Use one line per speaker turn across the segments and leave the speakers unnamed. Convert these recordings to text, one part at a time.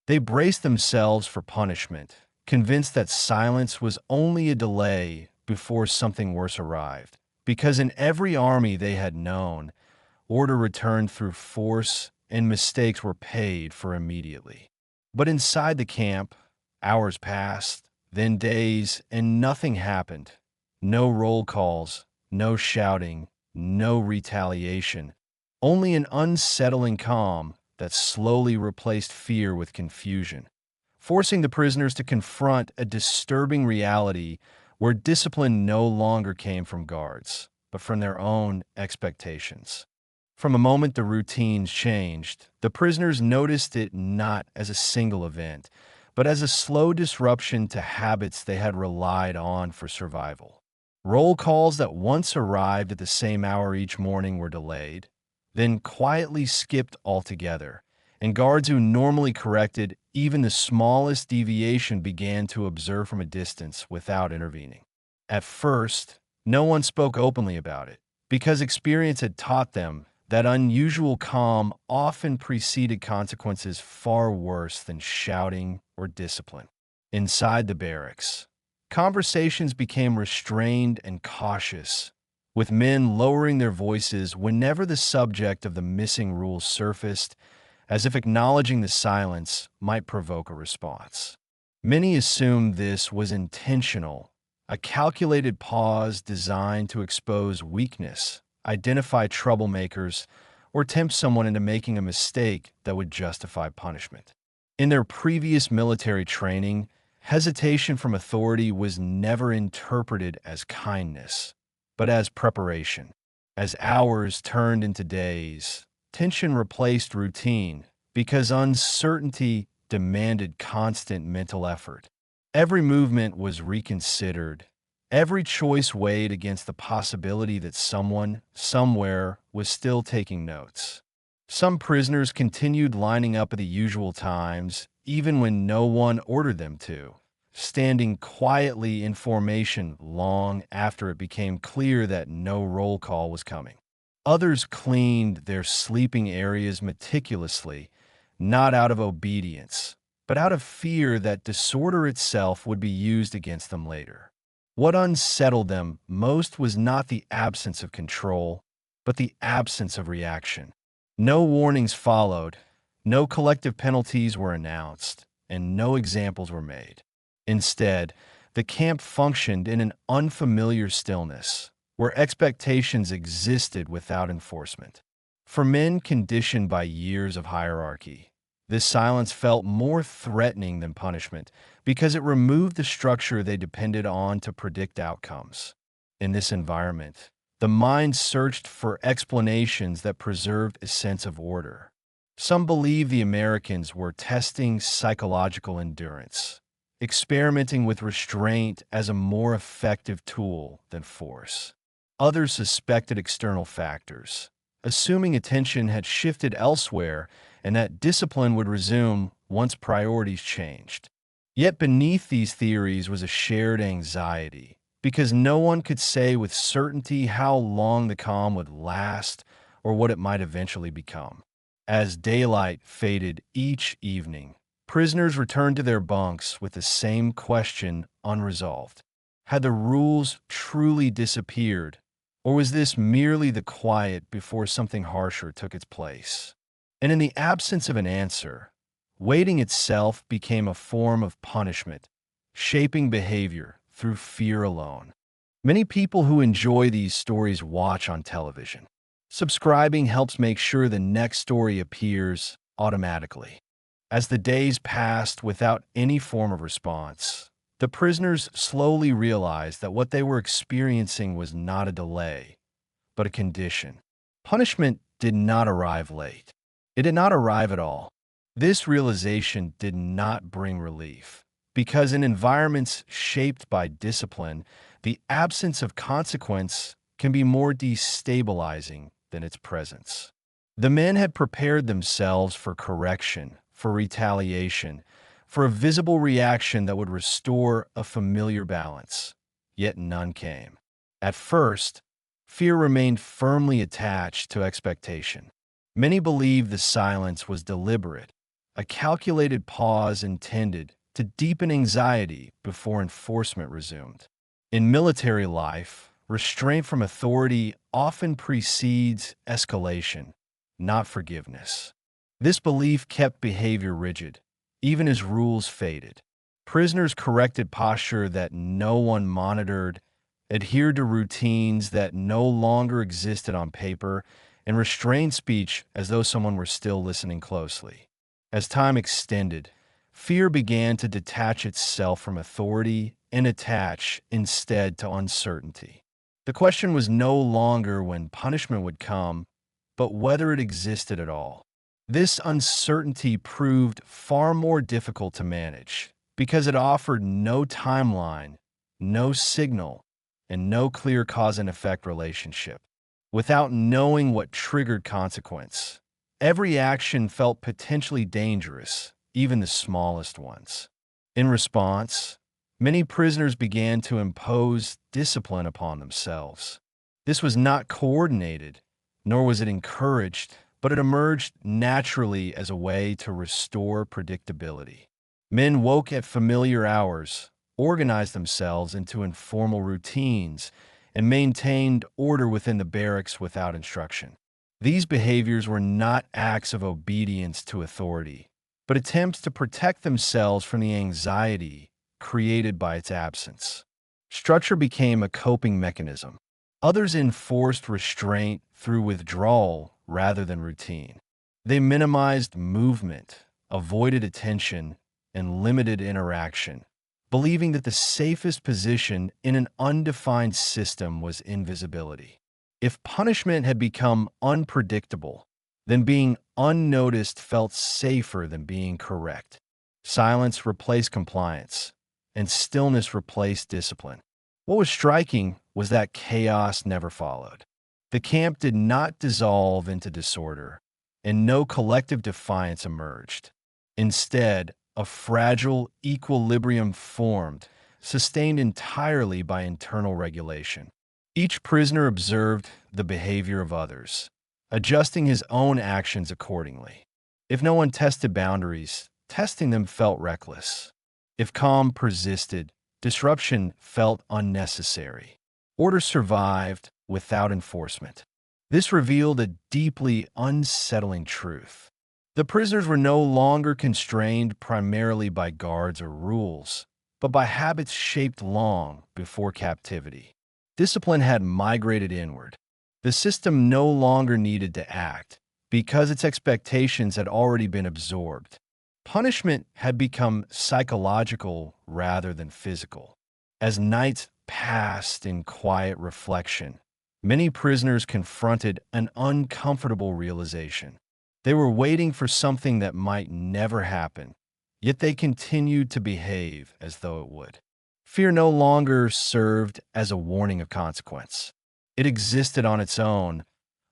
They braced themselves for punishment, convinced that silence was only a delay before something worse arrived. Because in every army they had known, order returned through force and mistakes were paid for immediately. But inside the camp, hours passed, then days, and nothing happened. No roll calls, no shouting, no retaliation, only an unsettling calm that slowly replaced fear with confusion, forcing the prisoners to confront a disturbing reality where discipline no longer came from guards, but from their own expectations. From a moment the routines changed, the prisoners noticed it not as a single event, but as a slow disruption to habits they had relied on for survival. Roll calls that once arrived at the same hour each morning were delayed, then quietly skipped altogether, and guards who normally corrected even the smallest deviation began to observe from a distance without intervening. At first, no one spoke openly about it, because experience had taught them that unusual calm often preceded consequences far worse than shouting or discipline. Inside the barracks, conversations became restrained and cautious, with men lowering their voices whenever the subject of the missing rules surfaced, as if acknowledging the silence might provoke a response. Many assumed this was intentional, a calculated pause designed to expose weakness, identify troublemakers, or tempt someone into making a mistake that would justify punishment. In their previous military training, hesitation from authority was never interpreted as kindness, but as preparation. As hours turned into days, tension replaced routine because uncertainty demanded constant mental effort. Every movement was reconsidered. Every choice weighed against the possibility that someone, somewhere, was still taking notes. Some prisoners continued lining up at the usual times, even when no one ordered them to, standing quietly in formation long after it became clear that no roll call was coming. Others cleaned their sleeping areas meticulously, not out of obedience, but out of fear that disorder itself would be used against them later. What unsettled them most was not the absence of control, but the absence of reaction. No warnings followed, no collective penalties were announced, and no examples were made. Instead, the camp functioned in an unfamiliar stillness, where expectations existed without enforcement. For men conditioned by years of hierarchy, this silence felt more threatening than punishment because it removed the structure they depended on to predict outcomes. In this environment, the mind searched for explanations that preserved a sense of order. Some believe the Americans were testing psychological endurance, experimenting with restraint as a more effective tool than force. Others suspected external factors, assuming attention had shifted elsewhere and that discipline would resume once priorities changed. Yet beneath these theories was a shared anxiety, because no one could say with certainty how long the calm would last or what it might eventually become. As daylight faded each evening, prisoners returned to their bunks with the same question unresolved. Had the rules truly disappeared, or was this merely the quiet before something harsher took its place? And in the absence of an answer, waiting itself became a form of punishment, shaping behavior through fear alone. Many people who enjoy these stories watch on television. Subscribing helps make sure the next story appears automatically. As the days passed without any form of response, the prisoners slowly realized that what they were experiencing was not a delay, but a condition. Punishment did not arrive late. It did not arrive at all. This realization did not bring relief, because in environments shaped by discipline, the absence of consequence can be more destabilizing than its presence. The men had prepared themselves for correction, for retaliation, for a visible reaction that would restore a familiar balance, yet none came. At first, fear remained firmly attached to expectation. Many believed the silence was deliberate, a calculated pause intended to deepen anxiety before enforcement resumed. In military life, restraint from authority often precedes escalation, not forgiveness. This belief kept behavior rigid, even as rules faded. Prisoners corrected posture that no one monitored, adhered to routines that no longer existed on paper, and restrained speech as though someone were still listening closely. As time extended, fear began to detach itself from authority and attach instead to uncertainty. The question was no longer when punishment would come, but whether it existed at all. This uncertainty proved far more difficult to manage because it offered no timeline, no signal, and no clear cause and effect relationship. Without knowing what triggered consequence, every action felt potentially dangerous, even the smallest ones. In response, many prisoners began to impose discipline upon themselves. This was not coordinated, nor was it encouraged, but it emerged naturally as a way to restore predictability. Men woke at familiar hours, organized themselves into informal routines, and maintained order within the barracks without instruction. These behaviors were not acts of obedience to authority, but attempts to protect themselves from the anxiety created by its absence. Structure became a coping mechanism. Others enforced restraint through withdrawal rather than routine. They minimized movement, avoided attention, and limited interaction, believing that the safest position in an undefined system was invisibility. If punishment had become unpredictable, then being unnoticed felt safer than being correct. Silence replaced compliance, and stillness replaced discipline. What was striking was that chaos never followed. The camp did not dissolve into disorder, and no collective defiance emerged. Instead, a fragile equilibrium formed, sustained entirely by internal regulation. Each prisoner observed the behavior of others, adjusting his own actions accordingly. If no one tested boundaries, testing them felt reckless. If calm persisted, disruption felt unnecessary. Order survived without enforcement. This revealed a deeply unsettling truth. The prisoners were no longer constrained primarily by guards or rules, but by habits shaped long before captivity. Discipline had migrated inward. The system no longer needed to act because its expectations had already been absorbed. Punishment had become psychological rather than physical. As nights passed in quiet reflection, many prisoners confronted an uncomfortable realization. They were waiting for something that might never happen, yet they continued to behave as though it would. Fear no longer served as a warning of consequence. It existed on its own,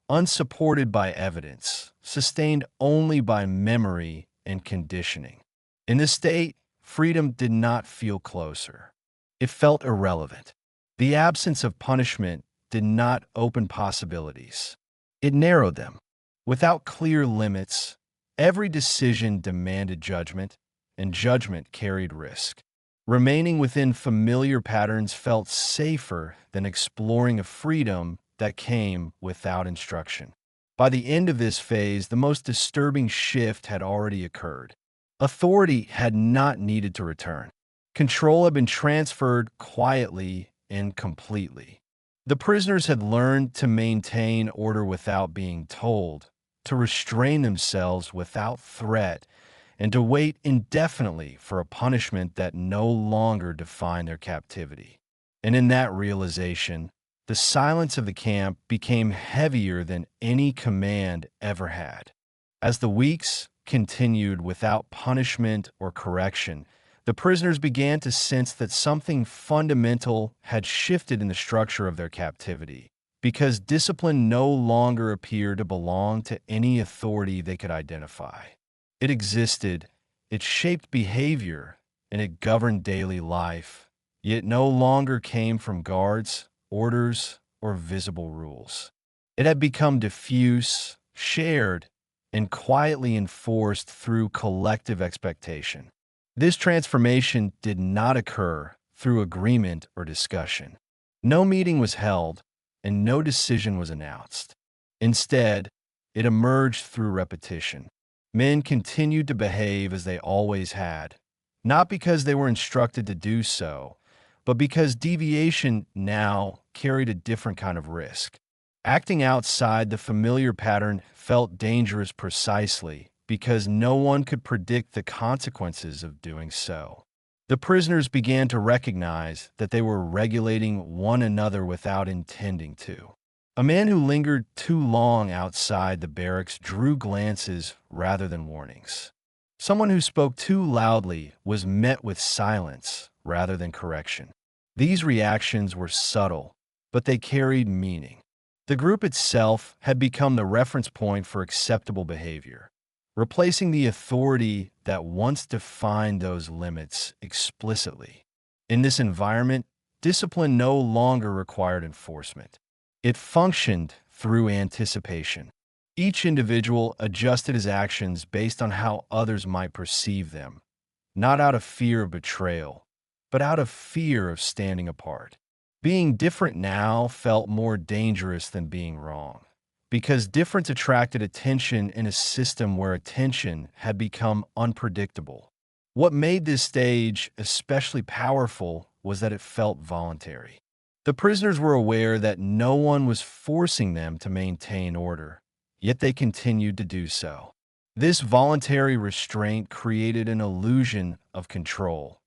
unsupported by evidence, sustained only by memory and conditioning. In this state, freedom did not feel closer. It felt irrelevant. The absence of punishment did not open possibilities. It narrowed them. Without clear limits, every decision demanded judgment, and judgment carried risk. Remaining within familiar patterns felt safer than exploring a freedom that came without instruction. By the end of this phase, the most disturbing shift had already occurred. Authority had not needed to return. Control had been transferred quietly and completely. The prisoners had learned to maintain order without being told, to restrain themselves without threat, and to wait indefinitely for a punishment that no longer defined their captivity. And in that realization, the silence of the camp became heavier than any command ever had. As the weeks continued without punishment or correction, the prisoners began to sense that something fundamental had shifted in the structure of their captivity, because discipline no longer appeared to belong to any authority they could identify. It existed, it shaped behavior, and it governed daily life, yet no longer came from guards, orders, or visible rules. It had become diffuse, shared, and quietly enforced through collective expectation. This transformation did not occur through agreement or discussion. No meeting was held, and no decision was announced. Instead, it emerged through repetition. Men continued to behave as they always had, not because they were instructed to do so, but because deviation now carried a different kind of risk. Acting outside the familiar pattern felt dangerous precisely because no one could predict the consequences of doing so. The prisoners began to recognize that they were regulating one another without intending to. A man who lingered too long outside the barracks drew glances rather than warnings. Someone who spoke too loudly was met with silence rather than correction. These reactions were subtle, but they carried meaning. The group itself had become the reference point for acceptable behavior, replacing the authority that once defined those limits explicitly. In this environment, discipline no longer required enforcement. It functioned through anticipation. Each individual adjusted his actions based on how others might perceive them, not out of fear of betrayal, but out of fear of standing apart. Being different now felt more dangerous than being wrong, because difference attracted attention in a system where attention had become unpredictable. What made this stage especially powerful was that it felt voluntary. The prisoners were aware that no one was forcing them to maintain order, yet they continued to do so. This voluntary restraint created an illusion of control,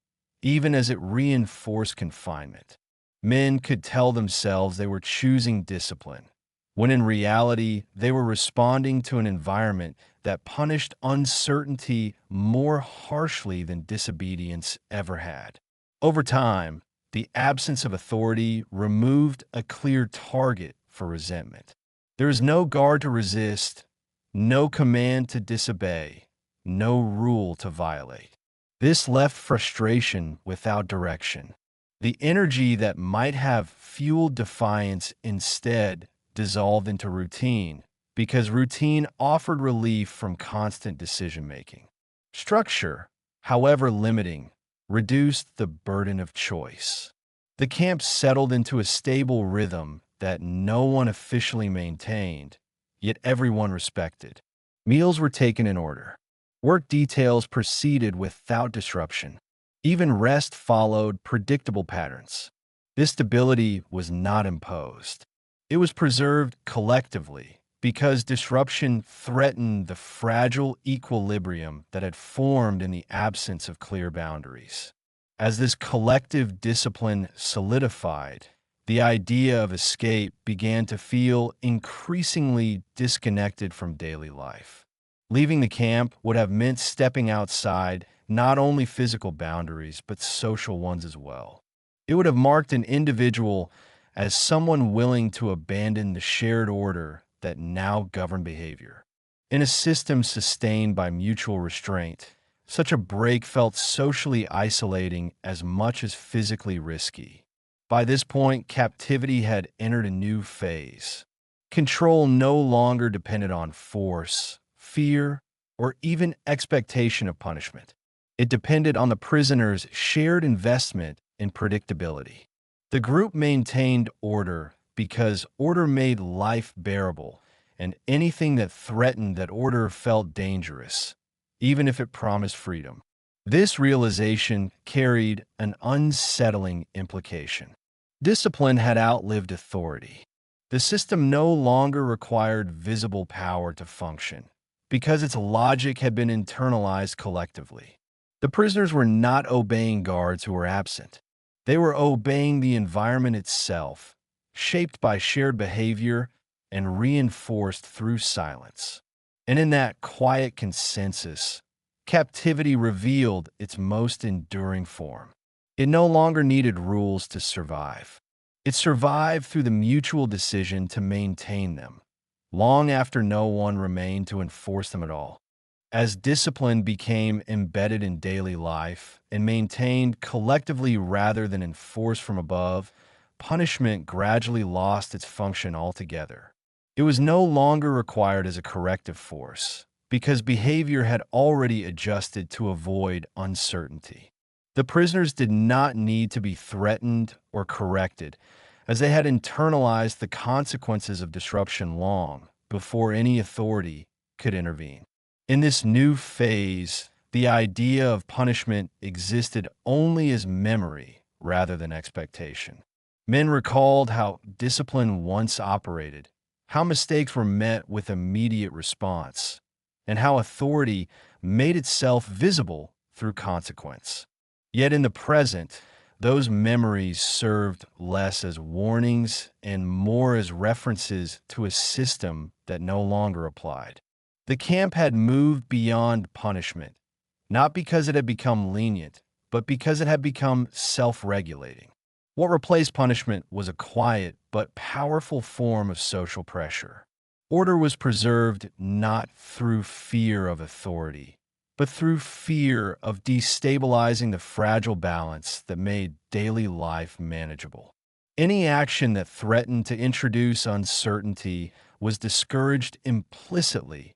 even as it reinforced confinement. Men could tell themselves they were choosing discipline, when in reality they were responding to an environment that punished uncertainty more harshly than disobedience ever had. Over time, the absence of authority removed a clear target for resentment. There is no guard to resist, no command to disobey, no rule to violate. This left frustration without direction. The energy that might have fueled defiance instead dissolved into routine, because routine offered relief from constant decision-making. Structure, however limiting, reduced the burden of choice. The camp settled into a stable rhythm that no one officially maintained, yet everyone respected. Meals were taken in order. Work details proceeded without disruption. Even rest followed predictable patterns. This stability was not imposed. It was preserved collectively because disruption threatened the fragile equilibrium that had formed in the absence of clear boundaries. As this collective discipline solidified, the idea of escape began to feel increasingly disconnected from daily life. Leaving the camp would have meant stepping outside not only physical boundaries, but social ones as well. It would have marked an individual as someone willing to abandon the shared order that now governed behavior. In a system sustained by mutual restraint, such a break felt socially isolating as much as physically risky. By this point, captivity had entered a new phase. Control no longer depended on force, fear, or even expectation of punishment. It depended on the prisoner's shared investment in predictability. The group maintained order because order made life bearable, and anything that threatened that order felt dangerous, even if it promised freedom. This realization carried an unsettling implication. Discipline had outlived authority. The system no longer required visible power to function, because its logic had been internalized collectively. The prisoners were not obeying guards who were absent. They were obeying the environment itself, shaped by shared behavior and reinforced through silence. And in that quiet consensus, captivity revealed its most enduring form. It no longer needed rules to survive. It survived through the mutual decision to maintain them, long after no one remained to enforce them at all. As discipline became embedded in daily life and maintained collectively rather than enforced from above, punishment gradually lost its function altogether. It was no longer required as a corrective force, because behavior had already adjusted to avoid uncertainty. The prisoners did not need to be threatened or corrected, as they had internalized the consequences of disruption long before any authority could intervene. In this new phase, the idea of punishment existed only as memory rather than expectation. Men recalled how discipline once operated, how mistakes were met with immediate response, and how authority made itself visible through consequence. Yet in the present, those memories served less as warnings and more as references to a system that no longer applied. The camp had moved beyond punishment, not because it had become lenient, but because it had become self-regulating. What replaced punishment was a quiet but powerful form of social pressure. Order was preserved not through fear of authority, but through fear of destabilizing the fragile balance that made daily life manageable. Any action that threatened to introduce uncertainty was discouraged implicitly,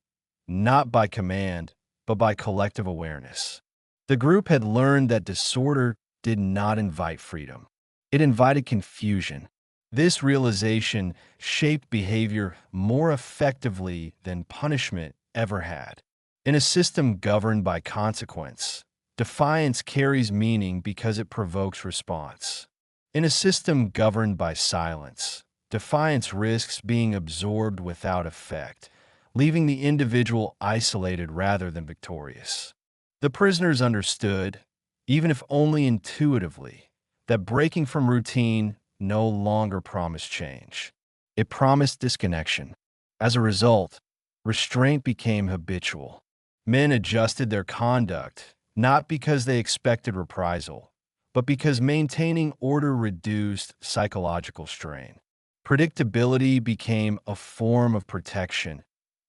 not by command, but by collective awareness. The group had learned that disorder did not invite freedom. It invited confusion. This realization shaped behavior more effectively than punishment ever had. In a system governed by consequence, defiance carries meaning because it provokes response. In a system governed by silence, defiance risks being absorbed without effect, leaving the individual isolated rather than victorious. The prisoners understood, even if only intuitively, that breaking from routine no longer promised change. It promised disconnection. As a result, restraint became habitual. Men adjusted their conduct, not because they expected reprisal, but because maintaining order reduced psychological strain. Predictability became a form of protection,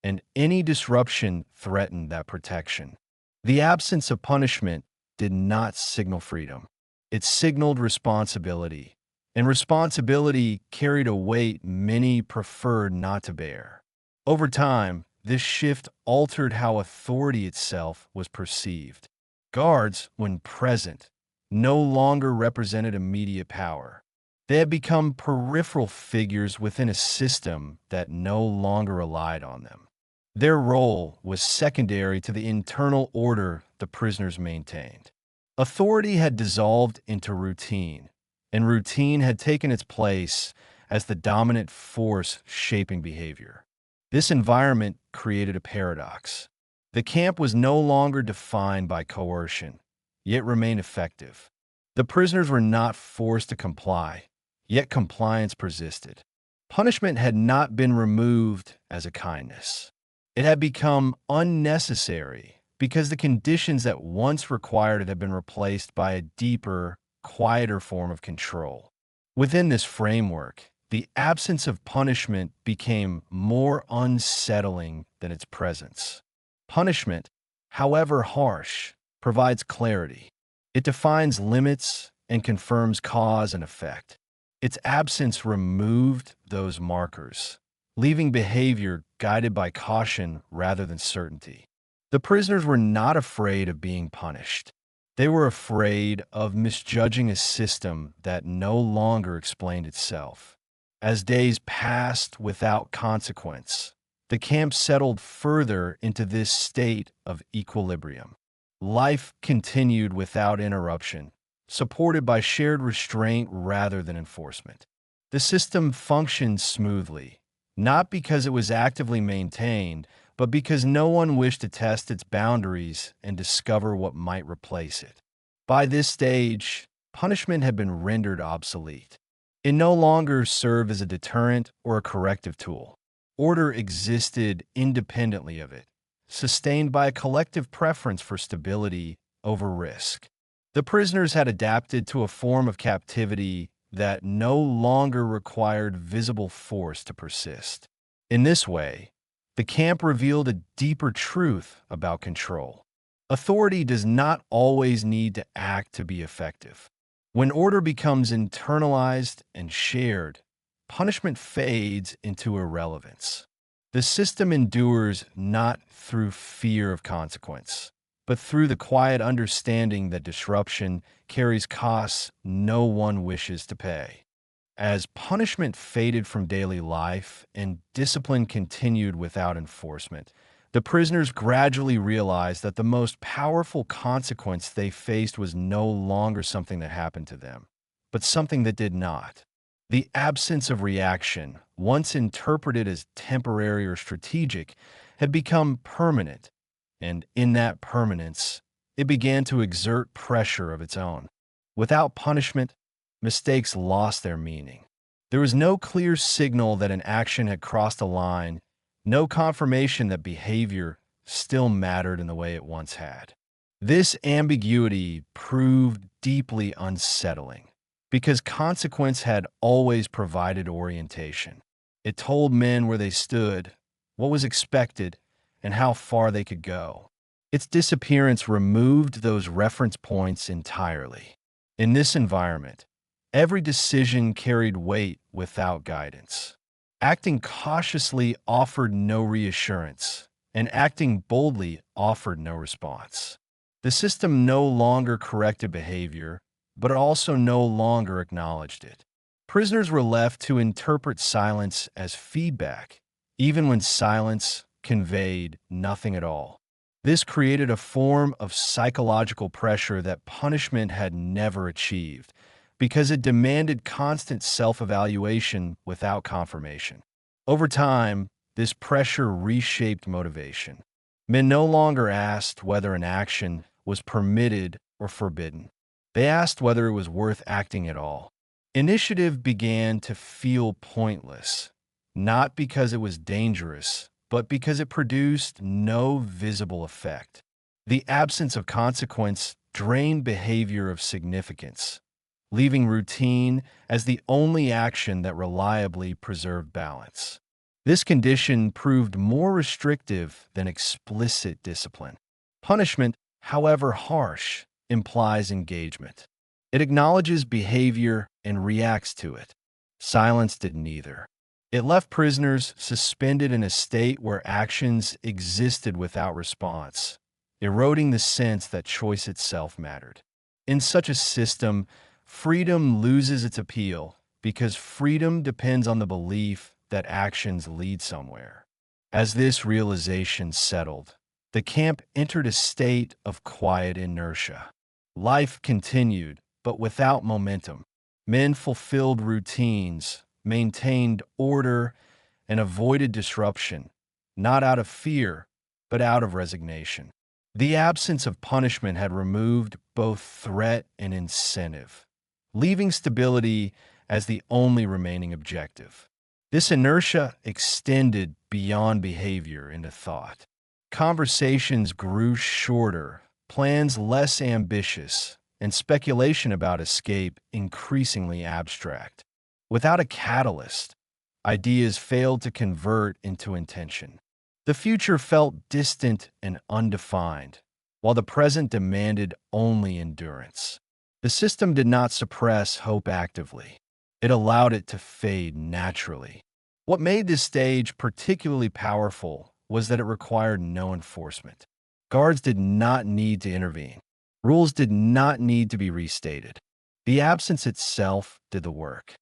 and any disruption threatened that protection. The absence of punishment did not signal freedom. It signaled responsibility, and responsibility carried a weight many preferred not to bear. Over time, this shift altered how authority itself was perceived. Guards, when present, no longer represented immediate power. They had become peripheral figures within a system that no longer relied on them. Their role was secondary to the internal order the prisoners maintained. Authority had dissolved into routine, and routine had taken its place as the dominant force shaping behavior. This environment created a paradox. The camp was no longer defined by coercion, yet remained effective. The prisoners were not forced to comply, yet compliance persisted. Punishment had not been removed as a kindness. It had become unnecessary because the conditions that once required it had been replaced by a deeper, quieter form of control. Within this framework, the absence of punishment became more unsettling than its presence. Punishment, however harsh, provides clarity. It defines limits and confirms cause and effect. Its absence removed those markers, leaving behavior guided by caution rather than certainty. The prisoners were not afraid of being punished. They were afraid of misjudging a system that no longer explained itself. As days passed without consequence, the camp settled further into this state of equilibrium. Life continued without interruption, supported by shared restraint rather than enforcement. The system functioned smoothly, not because it was actively maintained, but because no one wished to test its boundaries and discover what might replace it. By this stage, punishment had been rendered obsolete. It no longer served as a deterrent or a corrective tool. Order existed independently of it, sustained by a collective preference for stability over risk. The prisoners had adapted to a form of captivity that no longer required visible force to persist. In this way, the camp revealed a deeper truth about control. Authority does not always need to act to be effective. When order becomes internalized and shared, punishment fades into irrelevance. The system endures not through fear of consequence, but through the quiet understanding that disruption carries costs no one wishes to pay. As punishment faded from daily life and discipline continued without enforcement, the prisoners gradually realized that the most powerful consequence they faced was no longer something that happened to them, but something that did not. The absence of reaction, once interpreted as temporary or strategic, had become permanent, and in that permanence, it began to exert pressure of its own. Without punishment, mistakes lost their meaning. There was no clear signal that an action had crossed a line, no confirmation that behavior still mattered in the way it once had. This ambiguity proved deeply unsettling because consequence had always provided orientation. It told men where they stood, what was expected, and how far they could go. Its disappearance removed those reference points entirely. In this environment, every decision carried weight without guidance. Acting cautiously offered no reassurance, and acting boldly offered no response. The system no longer corrected behavior, but it also no longer acknowledged it. Prisoners were left to interpret silence as feedback, even when silence conveyed nothing at all. This created a form of psychological pressure that punishment had never achieved, because it demanded constant self-evaluation without confirmation. Over time, this pressure reshaped motivation. Men no longer asked whether an action was permitted or forbidden. They asked whether it was worth acting at all. Initiative began to feel pointless, not because it was dangerous, but because it produced no visible effect. The absence of consequence drained behavior of significance, leaving routine as the only action that reliably preserved balance. This condition proved more restrictive than explicit discipline. Punishment, however harsh, implies engagement. It acknowledges behavior and reacts to it. Silence did neither. It left prisoners suspended in a state where actions existed without response, eroding the sense that choice itself mattered. In such a system, freedom loses its appeal because freedom depends on the belief that actions lead somewhere. As this realization settled, the camp entered a state of quiet inertia. Life continued, but without momentum. Men fulfilled routines, maintained order, and avoided disruption, not out of fear, but out of resignation. The absence of punishment had removed both threat and incentive, leaving stability as the only remaining objective. This inertia extended beyond behavior into thought. Conversations grew shorter, plans less ambitious, and speculation about escape increasingly abstract. Without a catalyst, ideas failed to convert into intention. The future felt distant and undefined, while the present demanded only endurance. The system did not suppress hope actively. It allowed it to fade naturally. What made this stage particularly powerful was that it required no enforcement. Guards did not need to intervene. Rules did not need to be restated. The absence itself did the work.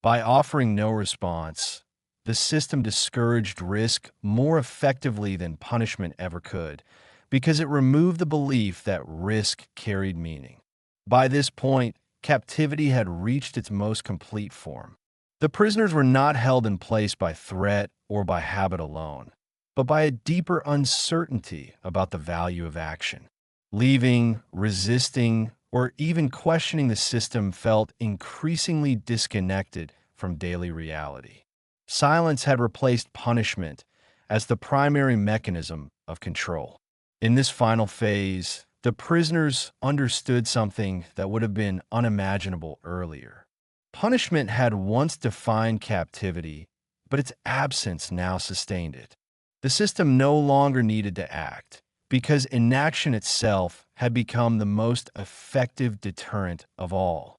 By offering no response, the system discouraged risk more effectively than punishment ever could, because it removed the belief that risk carried meaning. By this point, captivity had reached its most complete form. The prisoners were not held in place by threat or by habit alone, but by a deeper uncertainty about the value of action. Leaving, resisting, or even questioning the system felt increasingly disconnected from daily reality. Silence had replaced punishment as the primary mechanism of control. In this final phase, the prisoners understood something that would have been unimaginable earlier. Punishment had once defined captivity, but its absence now sustained it. The system no longer needed to act, because inaction itself had become the most effective deterrent of all.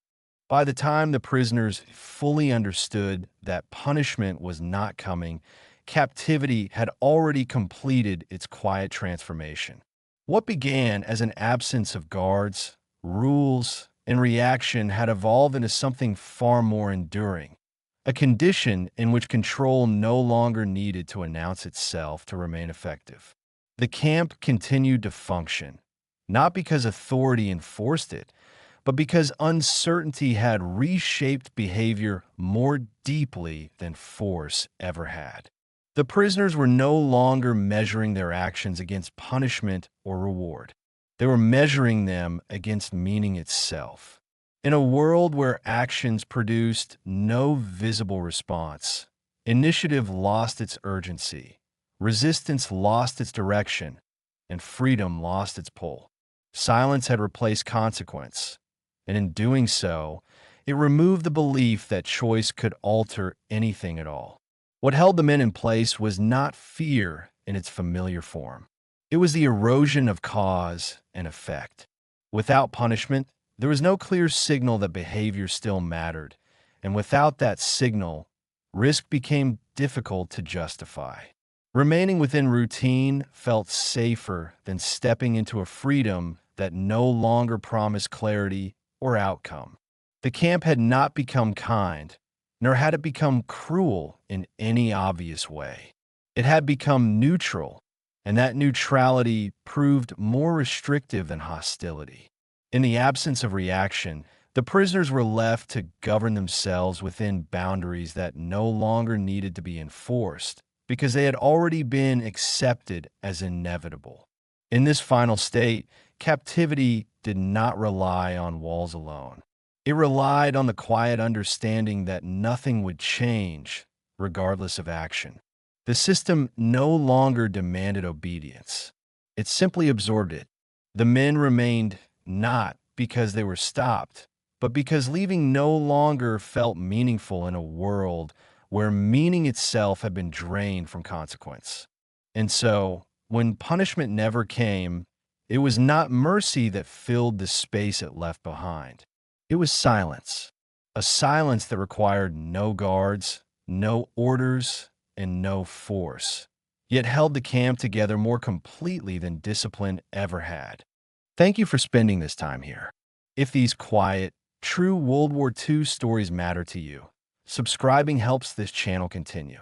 By the time the prisoners fully understood that punishment was not coming, captivity had already completed its quiet transformation. What began as an absence of guards, rules, and reaction had evolved into something far more enduring, a condition in which control no longer needed to announce itself to remain effective. The camp continued to function, not because authority enforced it, but because uncertainty had reshaped behavior more deeply than force ever had. The prisoners were no longer measuring their actions against punishment or reward. They were measuring them against meaning itself. In a world where actions produced no visible response, initiative lost its urgency, resistance lost its direction, and freedom lost its pull. Silence had replaced consequence, and in doing so, it removed the belief that choice could alter anything at all. What held the men in place was not fear in its familiar form. It was the erosion of cause and effect. Without punishment, there was no clear signal that behavior still mattered, and without that signal, risk became difficult to justify. Remaining within routine felt safer than stepping into a freedom that no longer promised clarity or outcome. The camp had not become kind, nor had it become cruel in any obvious way. It had become neutral, and that neutrality proved more restrictive than hostility. In the absence of reaction, the prisoners were left to govern themselves within boundaries that no longer needed to be enforced, because they had already been accepted as inevitable. In this final state, captivity did not rely on walls alone. It relied on the quiet understanding that nothing would change, regardless of action. The system no longer demanded obedience. It simply absorbed it. The men remained not because they were stopped, but because leaving no longer felt meaningful in a world where meaning itself had been drained from consequence. And so, when punishment never came, it was not mercy that filled the space it left behind. It was silence, a silence that required no guards, no orders, and no force, yet held the camp together more completely than discipline ever had. Thank you for spending this time here. If these quiet, true World War II stories matter to you, subscribing helps this channel continue.